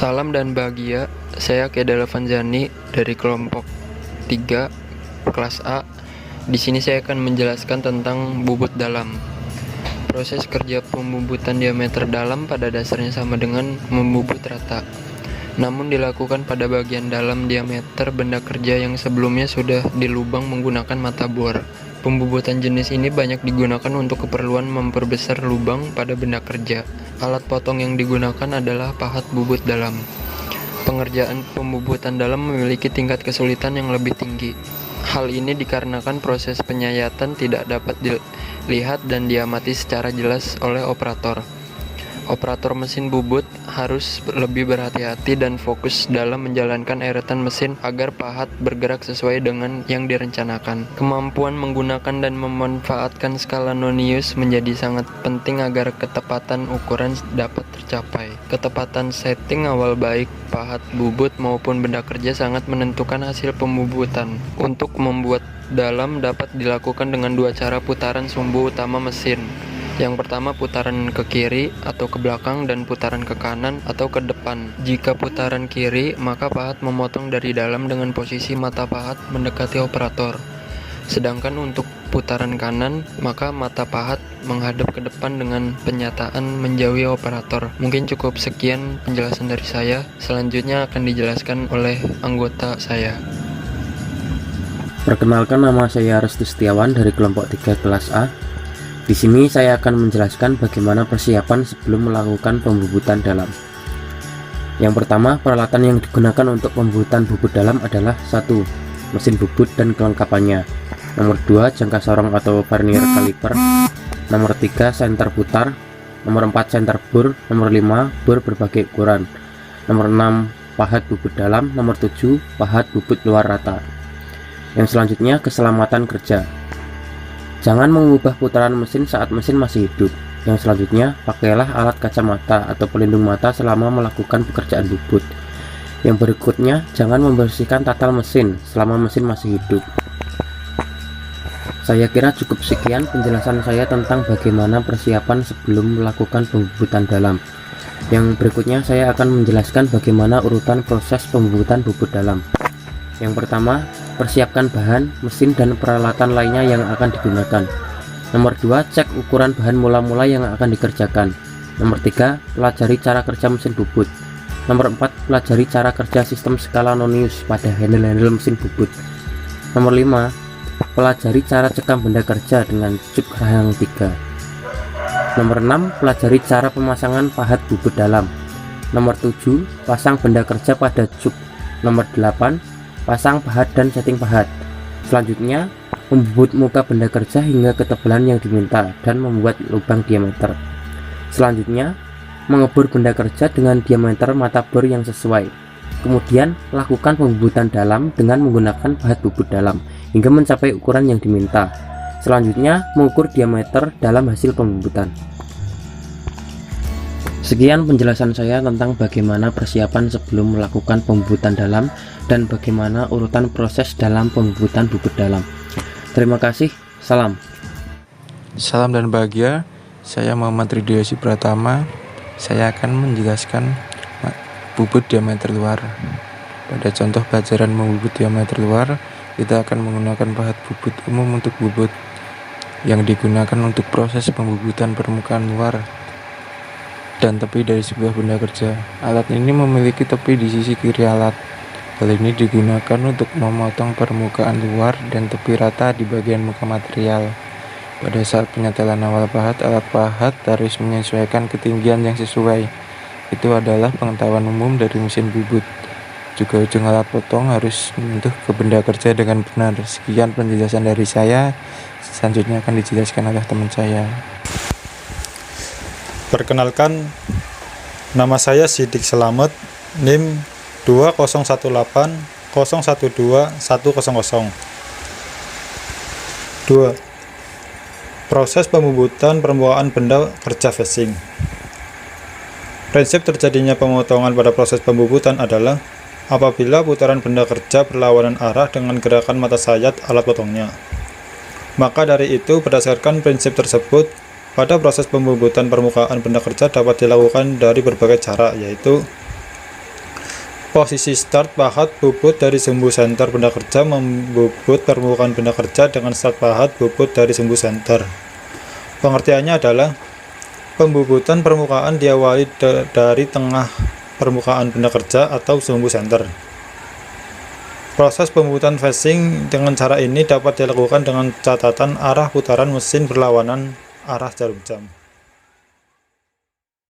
Salam dan bahagia, saya Kedala Vanzani dari kelompok 3 kelas A. Di sini saya akan menjelaskan tentang bubut dalam. Proses kerja pembubutan diameter dalam pada dasarnya sama dengan membubut rata. Namun dilakukan pada bagian dalam diameter benda kerja yang sebelumnya sudah dilubang menggunakan mata bor. Pembubutan jenis ini banyak digunakan untuk keperluan memperbesar lubang pada benda kerja. Alat potong yang digunakan adalah pahat bubut dalam. Pengerjaan pembubutan dalam memiliki tingkat kesulitan yang lebih tinggi. Hal ini dikarenakan proses penyayatan tidak dapat dilihat dan diamati secara jelas oleh operator. Operator mesin bubut harus lebih berhati-hati dan fokus dalam menjalankan eretan mesin agar pahat bergerak sesuai dengan yang direncanakan. Kemampuan menggunakan dan memanfaatkan skala nonius menjadi sangat penting agar ketepatan ukuran dapat tercapai. Ketepatan setting awal baik pahat bubut maupun benda kerja sangat menentukan hasil pembubutan. Untuk membuat dalam dapat dilakukan dengan dua cara putaran sumbu utama mesin. Yang pertama putaran ke kiri atau ke belakang dan putaran ke kanan atau ke depan. Jika putaran kiri, maka pahat memotong dari dalam dengan posisi mata pahat mendekati operator. Sedangkan untuk putaran kanan, maka mata pahat menghadap ke depan dengan penyataan menjauhi operator. Mungkin cukup sekian penjelasan dari saya. Selanjutnya akan dijelaskan oleh anggota saya. Perkenalkan, nama saya Restu Setiawan dari kelompok 3 kelas A. Di sini saya akan menjelaskan bagaimana persiapan sebelum melakukan pembubutan dalam. Yang pertama, peralatan yang digunakan untuk pembubutan bubut dalam adalah 1. Mesin bubut dan kelengkapannya. Nomor 2, jangka sorong atau vernier kaliper. Nomor 3, senter putar. Nomor 4, senter bor. Nomor 5, bor berbagai ukuran. Nomor 6, pahat bubut dalam. Nomor 7, pahat bubut luar rata. Yang selanjutnya, keselamatan kerja. Jangan mengubah putaran mesin saat mesin masih hidup. Yang selanjutnya, pakailah alat kacamata atau pelindung mata selama melakukan pekerjaan bubut. Yang berikutnya, jangan membersihkan tatal mesin selama mesin masih hidup. Saya kira cukup sekian penjelasan saya tentang bagaimana persiapan sebelum melakukan pembubutan dalam. Yang berikutnya saya akan menjelaskan bagaimana urutan proses pembubutan bubut dalam. Yang pertama, persiapkan bahan, mesin, dan peralatan lainnya yang akan digunakan. Nomor 2, cek ukuran bahan mula-mula yang akan dikerjakan. Nomor 3, pelajari cara kerja mesin bubut. Nomor 4, pelajari cara kerja sistem skala nonius pada handle-handle mesin bubut. Nomor 5, pelajari cara cekam benda kerja dengan cuk rahang 3. Nomor 6, pelajari cara pemasangan pahat bubut dalam. Nomor 7, pasang benda kerja pada cuk. Nomor 8, pasang pahat dan setting pahat. Selanjutnya, membubut muka benda kerja hingga ketebalan yang diminta dan membuat lubang diameter. Selanjutnya, mengebor benda kerja dengan diameter mata bor yang sesuai. Kemudian, lakukan pembubutan dalam dengan menggunakan pahat bubut dalam hingga mencapai ukuran yang diminta. Selanjutnya, mengukur diameter dalam hasil pembubutan. Sekian penjelasan saya tentang bagaimana persiapan sebelum melakukan pembubutan dalam dan bagaimana urutan proses dalam pembubutan bubut dalam. Terima kasih, salam. Salam dan bahagia, saya Muhammad Ridhoyosi Pratama. Saya akan menjelaskan bubut diameter luar. Pada contoh pelajaran membubut diameter luar, kita akan menggunakan pahat bubut umum untuk bubut yang digunakan untuk proses pembubutan permukaan luar dan tepi dari sebuah benda kerja. Alat ini memiliki tepi di sisi kiri alat. Hal ini digunakan untuk memotong permukaan luar dan tepi rata di bagian muka material. Pada saat penyetelan awal pahat, alat pahat harus menyesuaikan ketinggian yang sesuai. Itu adalah pengetahuan umum dari mesin bubut. Juga ujung alat potong harus menyentuh ke benda kerja dengan benar. Sekian penjelasan dari saya. Selanjutnya akan dijelaskan oleh teman saya. Perkenalkan, nama saya Sidik Selamet, NIM 20180121000. 2. Proses pembubutan permukaan benda kerja facing. Prinsip terjadinya pemotongan pada proses pembubutan adalah apabila putaran benda kerja berlawanan arah dengan gerakan mata sayat alat potongnya. Maka dari itu, berdasarkan prinsip tersebut, pada proses pembubutan permukaan benda kerja dapat dilakukan dari berbagai cara, yaitu Posisi start pahat bubut dari sumbu senter benda kerja membubut permukaan benda kerja dengan start pahat bubut dari sumbu senter. Pengertiannya adalah pembubutan permukaan diawali dari tengah permukaan benda kerja atau sumbu senter. Proses pembubutan phasing dengan cara ini dapat dilakukan dengan catatan arah putaran mesin berlawanan arah jarum jam.